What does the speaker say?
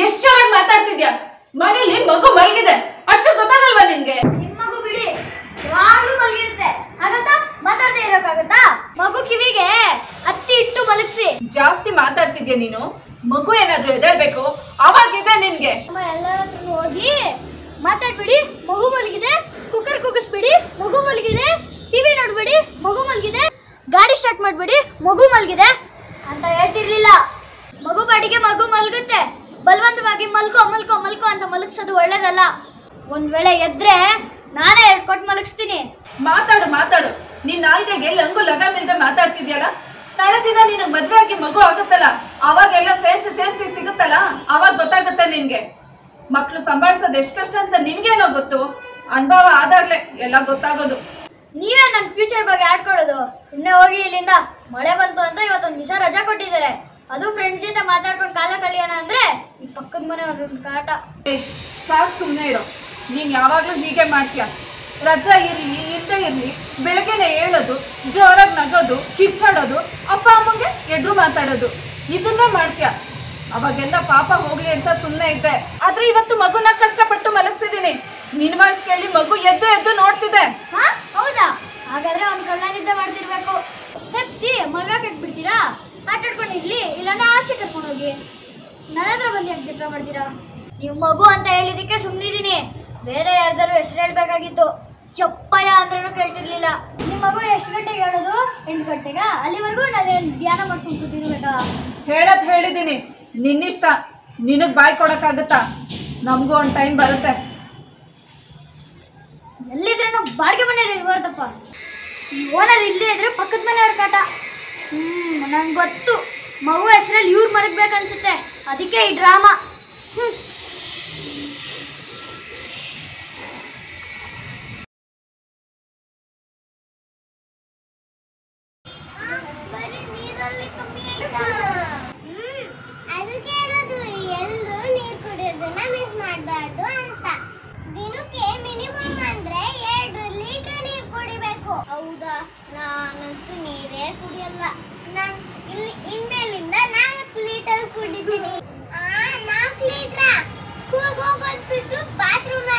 ಎಷ್ಟು ಚೆನ್ನಾಗಿ ಮಾತಾಡ್ತಿದ್ಯಾ ಮನೇಲಿ ಮಗು ಮಲಗಿದೆ ಅಷ್ಟು ಗೊತ್ತಾಗಲ್ವಾ ನಿನ್ಗೆ ನಿಮ್ಮ ಮಗು ಬಿಡಿ ಯಾವಾಗ್ಲೂ ಮಲಗಿರುತ್ತೆ ಹಾಗಂತ ಮಾತಾಡದೆ ಇರೋಕ್ಕಾಗತ್ತಾ ಮಗು ಕಿವಿಗೆ ಹತ್ತಿ ಇಟ್ಟು ಮಲಗಿಸಿ ಜಾಸ್ತಿ ಮಾತಾಡ್ತಿದ್ಯಾ ನೀನು ಮಗು ಏನಾದ್ರೂ ಎದ್ದೇಳ್ಬೇಕು ಅವಾಗಿದೆ ನಿನ್ಗೆ ಎಲ್ಲರ ಹತ್ರ ಹೋಗಿ ಮಾತಾಡ್ಬಿಡಿ ಮಗು ಮಲಗಿದೆ ಕುಕ್ಕರ್ ಕೂಗಿಸ್ಬಿಡಿ ಮಗು ಮಲಗಿದೆ ಟಿವಿ ನೋಡ್ಬಿಡಿ ಮಗು ಮಲಗಿದೆ ಗಾಡಿ ಸ್ಟಾರ್ಟ್ ಮಾಡ್ಬಿಡಿ ಮಗು ಮಲಗಿದೆ ಅಂತ ಹೇಳ್ತಿರ್ಲಿಲ್ಲ ಮಗು ಬಾಡಿಗೆ ಮಗು ಮಲಗುತ್ತೆ ಬಲವಂತವಾಗಿ ಮಲ್ಕೋ ಮಲ್ಕೋ ಮಲ್ಕೋ ಅಂತ ಮಲಗಿಸೋದು ಒಳ್ಳೇದಲ್ಲ ಒಂದ್ ವೇಳೆ ಎದ್ರೆ ನಾನೇ ಕೊಟ್ಟು ಮಲಗಿಸ್ತೀನಿ ಮಾತಾಡು ಮಾತಾಡು ನೀನ್ ನಾಲ್ಗೆಗೆ ಲಂಗು ಲಗಾಮಿಂದ ಮಾತಾಡ್ತಿದ್ಯಲ್ಲ ನಾಳೆ ದಿನ ನೀನು ಮದ್ವೆ ಆಗಿ ಮಗು ಆಗುತ್ತಲ್ಲ ಅವಾಗೆಲ್ಲ ಸೇರ್ಸಿ ಸಿಗುತ್ತಲ್ಲ ಅವಾಗ ಗೊತ್ತಾಗುತ್ತೆ ನಿನ್ಗೆ ಮಕ್ಳು ಸಂಭಾಳಿಸೋದು ಎಷ್ಟು ಕಷ್ಟ ಅಂತ ನಿನ್ಗೇನೋ ಗೊತ್ತು ಅನುಭವ ಆದಾಗ್ಲೇ ಎಲ್ಲ ಗೊತ್ತಾಗೋದು ನೀವೇ ನನ್ನ ಫ್ಯೂಚರ್ ಬಗ್ಗೆ ಆಡ್ಕೊಳ್ಳೋದು ಸುಮ್ಮನೆ ಹೋಗಿ ಇಲ್ಲಿಂದ ಮಳೆ ಬಂತು ಅಂತ ಇವತ್ತೊಂದು ದಿವಸ ರಜಾ ಕೊಟ್ಟಿದ್ದಾರೆ ಅದು ಫ್ರೆಂಡ್ಸ್ ಜೊತೆ ಮಾತಾಡ್ಕೊಂಡು ಕಾಲ ಕಳಿಯೋಣ ಅಂದ್ರೆ ಈ ಪಕ್ಕದ ಮನೆ ಒಂದು ಕಾಟ ಸಾಕು ಸುಮ್ಮನೆ ಇರೋ ನೀನ್ ಯಾವಾಗ್ಲೂ ಹೀಗೆ ಮಾಡ್ತೀಯ ರಜಾ ಇರ್ಲಿ ಇಲ್ಲದೆ ಇರ್ಲಿ ಬೆಳಗ್ಗೆನೆ ಹೇಳೋದು ಜೋರಾಗಿ ನಗೋದು ಕಿರ್ಚಾಡೋದು ಅಪ್ಪ ಅಮ್ಮಂಗೆ ಎದುರು ಮಾತಾಡೋದು ಇದನ್ನೇ ಮಾಡ್ತೀಯ ಅವಾಗೆಲ್ಲ ಪಾಪ ಹೋಗ್ಲಿ ಅಂತ ಸುಮ್ಮನೆ ಇದ್ದೆ. ಆದ್ರೆ ಇವತ್ತು ಮಗುನ ಕಷ್ಟಪಟ್ಟು ಮಲಗಿಸಿದೀನಿ. ನಿನ್ ವಾಯ್ಸ್ ಕೇಳಿ ಮಗು ಎದ್ದು ಎದ್ದು ನೋಡ್ತಿದೆ. ಹೌದಾ? ಹಾಗಾದ್ರೆ ಅವ್ನು ಕಳ್ಳನಿದ್ದೆ ಮಾಡ್ತಿರ್ಬೇಕು. ಹೆಪ್ಸಿ ಮಲ್ಗಾಕ್ ಬಿಡ್ತೀರಾ? ಆಟಾಡ್ಕೊಂಡಿರ್ಲಿ, ಇಲ್ಲಾಂದ್ರೆ ಆಚೆ ಕರ್ಕೊಂಡು ಹೋಗಿ. ನನ್ನ ಹತ್ರ ಬಂದು ಯಾಕೆ ಜಗಳ ಮಾಡ್ತೀರಾ? ನೀವು ಮಗು ಅಂತ ಹೇಳಿದಕ್ಕೆ ಸುಮ್ಮನಿದ್ದೀನಿ. ಬೇರೆ ಯಾರ್ದಾರು ಹೆಸರು ಹೇಳ್ಬೇಕಾಗಿತ್ತು. ಚಪ್ಪಯ್ಯ ಅಂದ್ರೂ ಕೇಳ್ತಿರ್ಲಿಲ್ಲ. ನಿಮ್ಮ ಮಗು ಎಷ್ಟು ಗಂಟೆಗೆ ಹೇಳೋದು? 8 ಗಂಟೆಗ? ಅಲ್ಲಿವರೆಗೂ ನಾನು ಧ್ಯಾನ ಮಾಡ್ಕೊಂಡು ಕೂತಿರ್ಬೇಕಾ? ಹೇಳತ್ ಹೇಳಿದೀನಿ, ನಿನ್ನಿಷ್ಟ. ನಿನಗ್ ಬಾಯ್ ಕೊಡಕ್ಕಾಗತ್ತಾ? ನಮಗೂ ಒಂದು ಟೈಮ್ ಬರುತ್ತೆ. ಎಲ್ಲಿದ್ರೂ ಬಾಡಿಗೆ ಮನೇಲಿ ಇರ್ಬಾರ್ದಪ್ಪ. ಈ ಓನರ್ ಇಲ್ಲೇ ಇದ್ರೆ ಪಕ್ಕದ ಮನೆಯವ್ರ ಕಾಟ. ನಂಗೆ ಗೊತ್ತು, ಮಗು ಹೆಸರಲ್ಲಿ ಇವ್ರು ಮರಗ್ಬೇಕನ್ಸುತ್ತೆ. ಅದಕ್ಕೆ ಈ ಡ್ರಾಮಾ. ಅದಕ್ಕೆ ಹೇಳೋದು ಎಲ್ಲರೂ ನೀರು ಕುಡಿಯೋದನ್ನ ಮಿಸ್ ಮಾಡಬಾರ್ದು ಅಂತ. ದಿನಕ್ಕೆ ಮಿನಿಮಮ್ ಅಂದ್ರೆ 2 ಲೀಟರ್ ನೀರು ಕುಡಿಬೇಕು. ಹೌದಾ? ನಾನಂತೂ ನೀರೇ ಕುಡಿಯಲ್ಲ. ನಾನು ಇನ್ಮೇಲಿಂದ 4 ಲೀಟರ್ ಕುಡಿತೀನಿ. 4 ಲೀಟರ್? ಸ್ಕೂಲ್ಗೆ ಹೋಗೋದ್ ಬಿಟ್ಟು ಬಾತ್ರೂಮ್